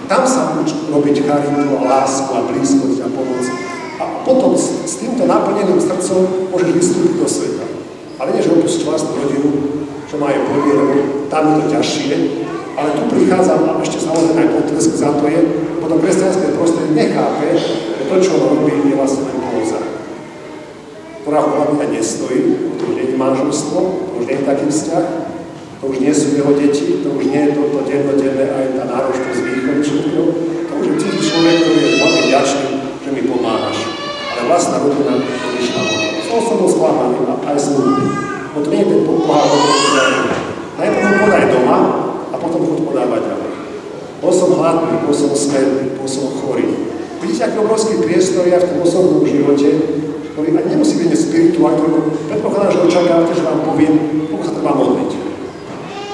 tam sa uč robiť charitu a lásku a blízkosť a pomoc. A potom s týmto naplneným srdcom môžeš vystúpiť do sveta. Ale nie, že opustí vlastnú rodinu, čo má aj povie, lebo tam je to ťažšie, ale tu prichádzam a ešte samozrejme aj potlesk za to je, potom kresťanské prostredie nechápe, že to, čo on robí, je vlastne len póza, ktorá ho hlavne nestojí, to už nie je manželstvo, to už nie je taký vzťah, to už nie sú jeho deti, to už nie je to dennodenné aj tá náročnosť výchovy všetko, to už je cíti človek, ktorý je veľmi vďačný, že mi pomáhaš. Ale vlastná rodina to vyšla von. Som bol sklamaný a aj smutný. No to nie je ten pohár, najprv ho podaj doma a potom choď podávať ďalej. Bol som hladný, bol som smedný, bol som chorý. Vidíte, aký obrovský priestor ja v tom osobnom živote, ktorý ani nemusí byť spirituál, ktorý predpokladám, že očakávate, že vám poviem, koľko sa treba modliť.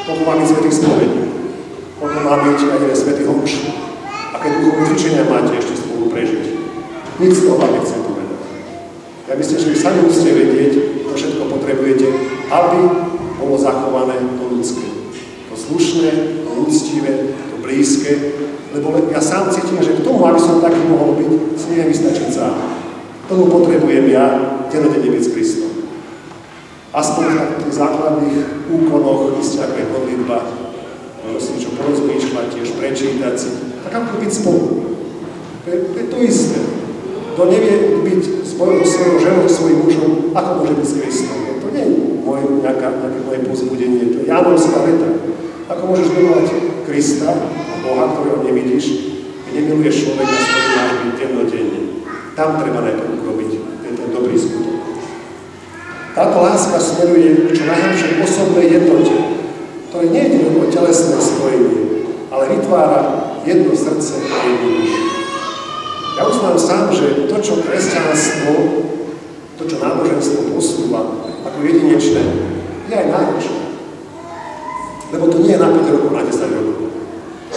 Koľko má byť svätých spovedí. Koľko má byť aj jeden svätý homš. Aké duchové cvičenia máte ešte spolu prežiť. Nic z toho vám nechcem povedať. Ja myslím, že vy sami musíte vedieť, čo všetko potrebujete, aby bolo zachované to ľudské. To slušné, to úctivé, to blízke, lebo ja sám cítim, že k tomu, aby som taký mohol byť, si neviem vystačiť sám. Tomu potrebujem ja dennodenne byť s Kristom. Aspoň v takých základných úkonoch, isté ako je modlitba, si niečo porozmýšľať, tiež prečítať si, tak ako byť spolu. To je to isté. Kto nevie byť spolu so svojou ženou, svojím mužom, ako môže byť s Kristom? To nie je nejaké moje povzbudenie, to je Jánovská veta. Ako môžeš milovať Krista, Boha, ktorého nevidíš, keď nemiluješ človeka, s ktorým máš byť dennodenne. Tam treba najprv urobiť ten dobrý skutok. Táto láska smeruje čo najlepšej osobnej jednote, ktoré nie je o telesné spojenie, ale vytvára jedno srdce a jednu dušu. Ja uznám sám, že to, čo kresťanstvo, to, čo náboženstvo posúva ako jedinečné, je aj náročné. Lebo to nie je na 5 rokov, na 10 rokov.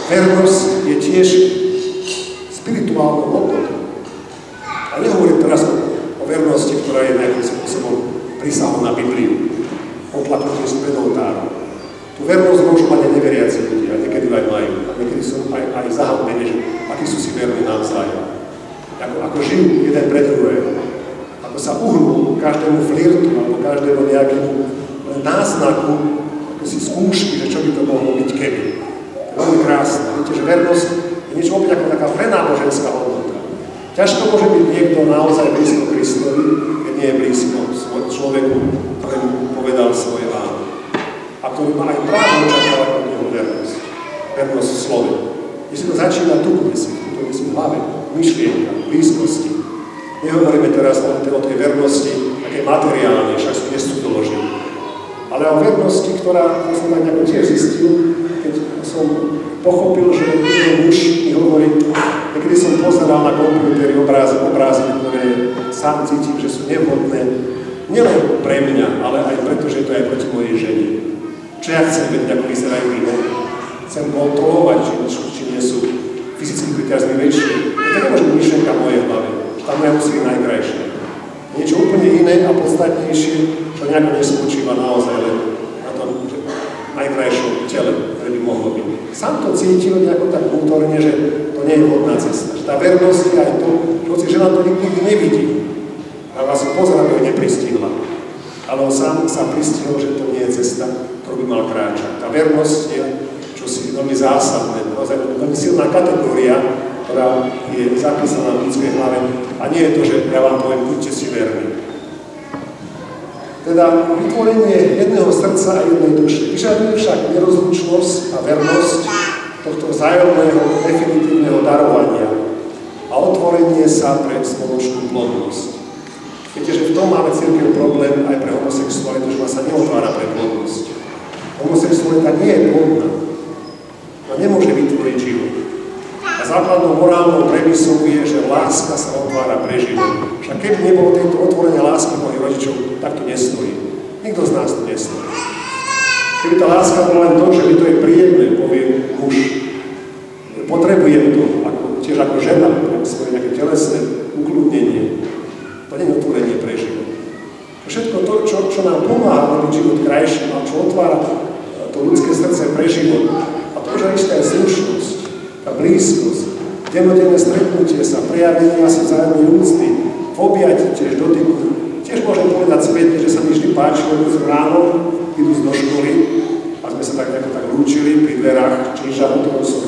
Vernosť je tiež spirituálnou hodnotou. A nehovorím teraz o vernosti, ktorá je nejakým spôsobom prísahou na Bibliu, oplaknutie s pred oltárom. Tú vernosť môžu mať aj neveriaci ľudia, niekedy aj majú, a niekedy sú aj zahamení, že akí sú si verní navzájom. Ako žijú jeden pre druhého, ako sa uhnú každému flirtu alebo každému nejakému náznaku, ako si skúšky, že čo by to mohlo byť kedy. To je veľmi krásne. Viete, že vernosť je niečo opäť ako taká prenáboženská hodnota. Ťažko môže byť niekto naozaj blízko Kristovi, keď nie je blízko človeku, ktorému povedal svoje áno. A ktorý má aj právo očakávať od neho vernosť. Vernosť v slove. Keď si to začína tu, kde si v hlave, myšlienka, blízkosti. Nehovoríme teraz o tej vernosti, také materiálne, však som dnes tu doložil. Ale o vernosti, ktorá som tak nejako tiež zistil, keď som pochopil, že muž mi hovorí, niekedy som pozeral na kompúteri obrazy, ktoré sám cítim, že sú nevhodné, nielen pre mňa, ale aj preto, že to je aj proti mojej žene. Čo ja chcem vedieť, ako vyzerajú iné. Chcem kontrolovať, či nie sú fyzicky príťazní väčšie. To nemôže byť myšlenka v mojej hlave, že tá moja musí byť najkrajšia. Niečo úplne iné a podstatnejšie, čo nejako nespočíva naozaj len na tom najkrajšom tele, ktoré by mohlo byť. Sám to cítil nejako tak vnútorne, že to nie je vhodná cesta. Že tá vernosť je aj to, že hoci žena to nikdy nevidí. A vás pozerá, by ho nepristihla. Ale on sám sa pristihol, že to nie je cesta, ktorú by mal kráčať. Tá vernosť je čosi veľmi zásadné, veľmi silná kategória, ktorá je zapísaná v ľudskej hlave. A nie je to, že ja vám poviem, buďte si verní. Teda vytvorenie jedného srdca a jednej duše. Vyžaduje však nerozlučnosť a vernosť tohto vzájomného definitívneho darovania a otvorenie sa pre spoločnú plodnosť. Viete, že v tom máme cirkev problém aj pre homosexualitu, že sa neotvára pre plodnosť. Homosexualita nie je plodná. Ona nemôže vytvoriť život. A základnou morálnou premisou je, že láska sa otvára pre život. Však keby nebolo tejto otvorenia lásky mojich rodičov, tak to nestojí. Nikto z nás to nestojí. Keby tá láska bola len to, že mi to je príjemné, povie muž, potrebujem to, tiež ako žena, svoje nejaké telesné ukludnenie. To nie je otvorenie pre život. Všetko to, čo nám pomáha robiť život krajším a čo otvára to ľudské srdce pre život, a to už aj istá slušnosť, tá blízkosť, dennodenné stretnutie sa, prejavenie asi vzájomnej úcty, v objati tiež dotyku. Tiež môžem povedať späť, že sa mi vždy páči, lebo ráno idú do školy a sme sa tak nejako tak lúčili pri dverách čížavu, ktorou som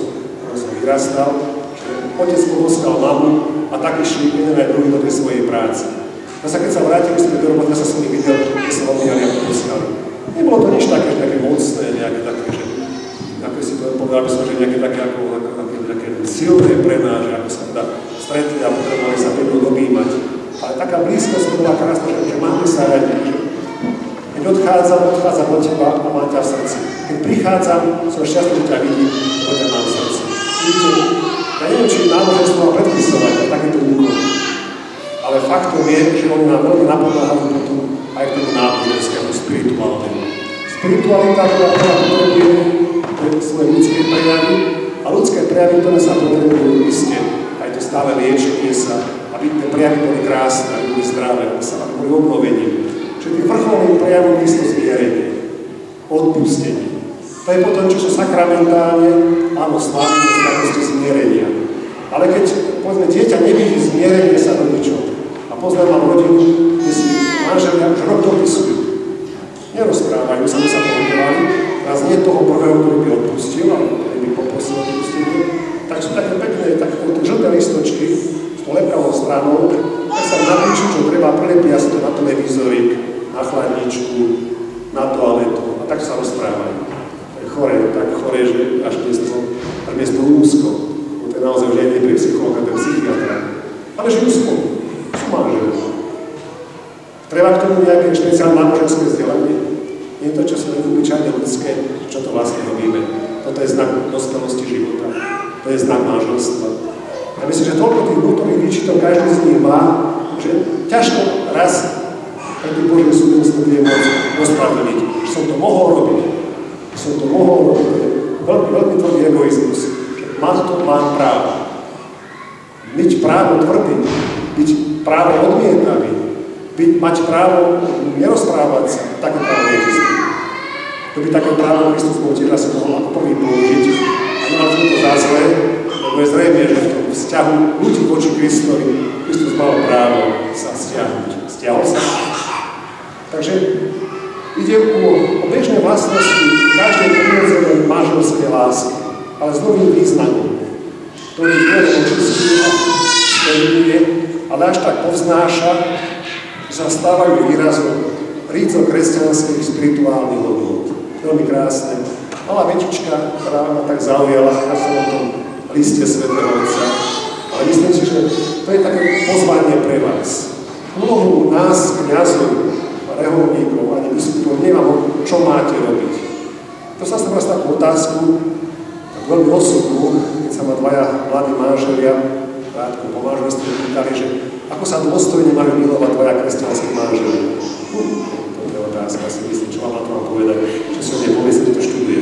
vyrastal, že otec poboskal mamu a tak išli jeden aj druhý do tej svojej práce. Zasa keď sa vrátili sme do roboty, ja sa s nimi videl, že sa omývali a poboskali. Nebolo to nič také, že nejaké mocné, nejaké také, že ako si povedal by som, že nejaké také silné pre nás, že ako sa teda stretli a potrebovali sa pevno objímať. Ale taká blízkosť bola krásna, že máme sa radi, že keď odchádzam od teba a mám ťa v srdci. Keď prichádzam, som šťastný, že ťa vidím, lebo ťa mám v srdci. Vidíte, ja neviem, či náboženstvo má predpisovať aj takéto úkony. Ale faktom je, že oni nám veľmi napomáhajú potom aj k tomu náboženskému, spirituálnemu. Spiritualita, ktorá potrebuje svoje ľudské prejavy a ľudské prejavy, ktoré sa potrebujú iste. Aj to stále liečenie sa, aby tie prejavy boli krásne, aby boli zdravé, aby sa boli obnovení. Čiže tým vrcholným prejavom je to zmierenie, odpustenie. To je potom, čo sú sakramentálne, áno, slávime z zmierenia. Ale keď, povedzme, dieťa nevidí zmierenie sa rodičov a poznám rodinu, kde si manželia už rok dopisujú, nerozprávajú sa, my sa pohľadovali, raz nie toho prvého, ktorý by odpustil, ale ktorý by poprosil odpustenie, tak sú také pekné, také žlté listočky s tou lepkavou stranou, tak sa napíšu, čo treba, prelepia si to na televízorik, na chladničku, na toaletu a tak sa rozprávajú. To je chore, tak chore, že až miesto úzko. To je naozaj už nie pre psychologa, pre psychiatra. Ale žijú spolu, sú manželi. Treba k tomu nejaké špeciálne náboženské vzdelanie. Nie je to, čo sa obyčajne ľudské, čo to vlastne robíme. Toto je znak dospelosti života. To je znak manželstva. Ja myslím, že toľko tých vnútorných výčitov každý z nich má, že ťažko raz pre tým Božím súdenstvom bude môcť ospravedlniť, že som to mohol robiť. Veľmi tvrdý egoizmus. Mám právo. Byť právo tvrdý, byť právo odmietavý, mať právo nerozprávať sa, také právo neexistuje. To by také právo Kristus bol tiež asi mohol ako prvý použiť. A nemal som to za zlé, lebo je zrejme, že v tom vzťahu ľudí voči Kristovi Kristus mal právo sa stiahnuť. Stiahol sa. Takže ide o bežné vlastnosti každej prirodzenej manželskej lásky, ale s novým významom, ktorý nie je očistý a spevňuje, ale až tak povznáša, že sa stávajú výrazom ríco kresťanských spirituálnych hodnôt. Veľmi krásne. Malá vetička, ktorá ma tak zaujala, ja som o tom liste Svätého Otca, ale myslím si, že to je také pozvanie pre vás. Mnohu nás, kňazov, reholníkov, ani biskupov, nemám, čo máte robiť. To sa stane takú otázku, tak veľmi osobnú, keď sa ma dvaja mladí manželia krátko po manželstve pýtali, že ako sa dôstojne majú milovať dvaja kresťanskí manželia. To je otázka, si myslím, čo vám na to mám povedať, že si o nej povie, že to študuje.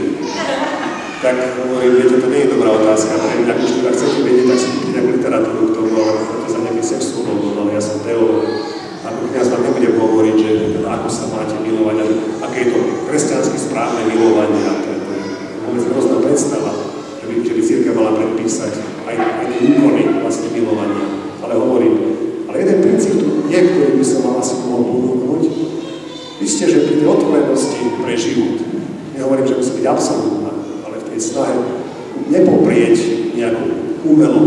Tak hovorím, viete, to nie je dobrá otázka pre mňa, ak už teda chcete vedieť, tak si kúpiť nejakú literatúru k tomu, ale to za nejaký sexuológ, ale ja som teológ. Ako kňaz vám nebudem hovoriť, že ako sa máte milovať, aké je to kresťansky správne milovanie, a to je vôbec hrozná predstava, že by cirkev mala predpísať aj tie úkony vlastne milovania. Ale hovorím, ale jeden princíp tu je, ktorý by som mal asi mohol ponúknuť. Isté, že pri tej otvorenosti pre život, nehovorím, že musí byť absolútna, ale v tej snahe nepoprieť nejakú umelú,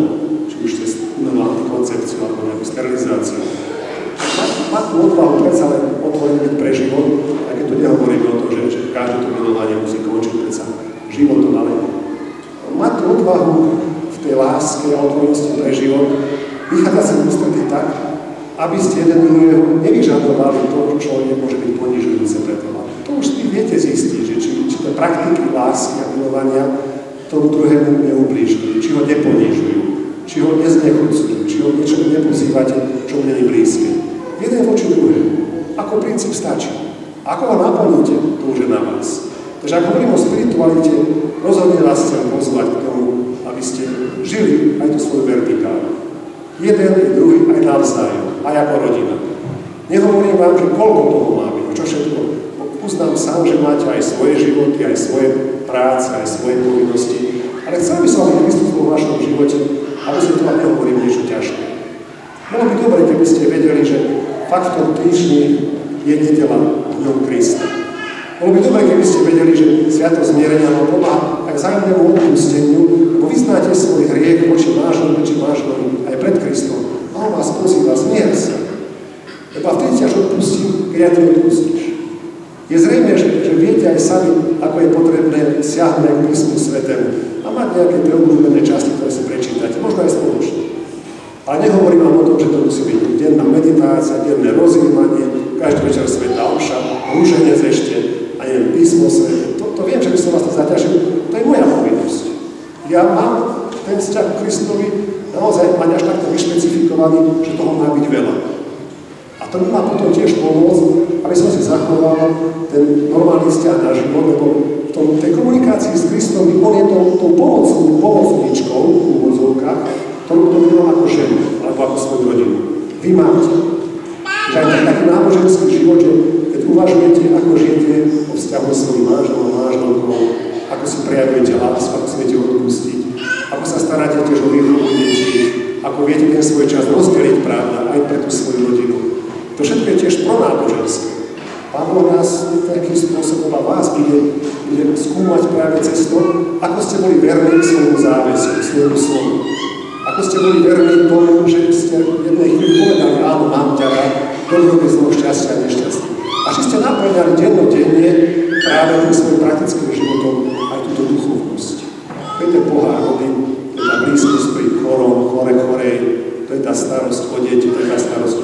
či už cez umelú antikoncepciu alebo nejakú sterilizáciu. Má tú odvahu predsa len otvorený byť pre život, a keď tu nehovoríme o tom, že každé to milovanie musí končiť predsa životom, ale má tú odvahu v tej láske a otvorenosti pre život vychádzať sa ústretí tak, aby ste jeden druhého nevyžadovali to, čo nemôže byť ponižujúce pre teba. To už vy viete zistiť, že či tie praktiky lásky a milovania tomu druhému neublížujú, či ho neponižujú, či ho neznechucujú, či ho niečo nepozývate, čo mu nie je blízke. Jeden voči druhému. Ako princíp stačí. Ako ho naplníte, to už je na vás. Takže ak hovorím o spiritualite, rozhodne vás chcem pozvať k tomu, aby ste žili aj tú svoju vertikálu. Jeden i druhý aj navzájom, aj ako rodina. Nehovorím vám, že koľko toho má byť, čo všetko. Uznám sám, že máte aj svoje životy, aj svoje práce, aj svoje povinnosti. Ale chcel by som, aby Kristus vo vašom živote, aby sme tu vám nehovorili niečo ťažké. Bolo by dobre, keby ste vedeli, že fakt v tom týždni je nedeľa ňom Krista. Bolo by dobré, keby ste vedeli, že sviatosť zmierenia vám pomáha aj vzájomnému odpusteniu, lebo vyznáte svoj hriech voči mážovi, aj pred Kristom. A on vás pozýva, zmier sa. Lebo vtedy ťa odpustím, keď ja ty odpustíš. Je zrejme, že viete aj sami, ako je potrebné siahnuť k písmu svätému a mať nejaké preobľúbené časti, ktoré si prečítate, možno aj spoločne. Ale nehovorím vám o tom, že to musí byť denná meditácia, denné rozjímanie, každý večer svätá omša, rúženec ešte, a neviem, písmo sväté. To viem, že by som vás to zaťažil, to je moja povinnosť. Ja mám ten vzťah k Kristovi naozaj mať až takto vyšpecifikovaný, že toho má byť veľa. A to má potom tiež pomôcť, aby som si zachoval ten normálny vzťah na život, lebo v tej komunikácii s Kristom on je tou pomocníčkou v úvodzovkách, ktorú to vidím ako ženu, alebo ako svoju rodinu. Vy máte. Že aj taký náboženský život, že keď uvažujete, ako žijete vo vzťahu s svojím manželom, manželkou, ako si prejavujete lásku, ako si viete odpustiť, ako sa staráte tiež o výchovu detí, ako viete ten svoj čas rozdeliť, pravda, aj pre tú svoju rodinu. To všetko je tiež pronáboženské. Pán Boh nás takým spôsobom a vás bude skúmať práve cez to, ako ste boli verní svojmu záväzku, svojmu slovu. Ako ste boli verní tomu, že ste v jednej chvíli povedali, áno, mám ťa rád, dobrého zlého šťastia a nešťastia. A že ste naplňali dennodenne práve tým svojim praktickým životom aj túto duchovnosť. To je ten pohár vody, to je tá blízkosť pri chorom, chorej, to je tá starosť o deti, to je tá starosť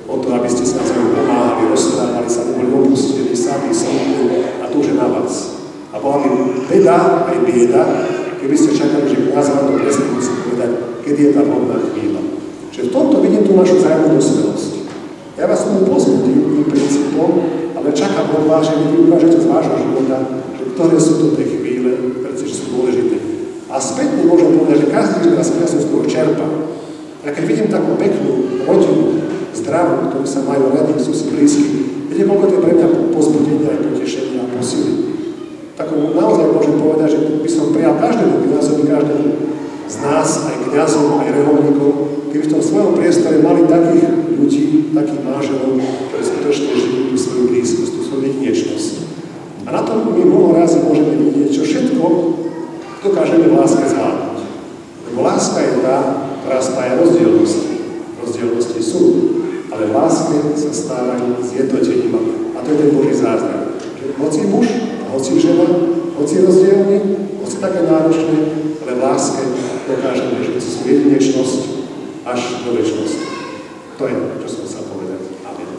o to, aby ste sa navzájom pomáhali, rozprávali sa, boli opustení, sami, samotní, a to už je na vás. A bola by beda aj bieda, keby ste čakali, že kňaz vám to presne musí povedať, kedy je tá vhodná chvíľa. Čiže v tomto vidím tú našu vzájomnú dospelosť. Ja vás tomu pozbudím tým princípom, ale čakám od vás, že vy ukážete z vášho života, že ktoré sú to tie chvíle, pretože sú dôležité. A spätne môžem povedať, že každý z nás z toho čerpa. Ja keď vidím takú peknú rodinu, zdravú, ktorí sa majú radi, sú si blízky, viete, koľko to je pre mňa pozbudenia, aj potešenia a posily. Tak naozaj môžem povedať, že by som prijal každému kňazovi, každému z nás, aj kňazov, aj reholníkov, keby v tom svojom priestore mali takých ľudí, takých manželov, ktorí skutočne žijú tú svoju blízkosť, tú svoju jedinečnosť. A na tom my mnoho razy môžeme vidieť, čo všetko dokážeme v láske zvládnuť. Lebo láska je tá, ktorá spája rozdielnosti. Rozdielnosti sú, ale v láske sa stávajú zjednotením. A to je ten Boží zázrak. Hoci muž, hoci žena, hoci rozdielný, hoci také náročné, ale v láske dokážeme žiť svoju jedinečnosť až do večnosti. To je, čo som chcel povedať. Amen.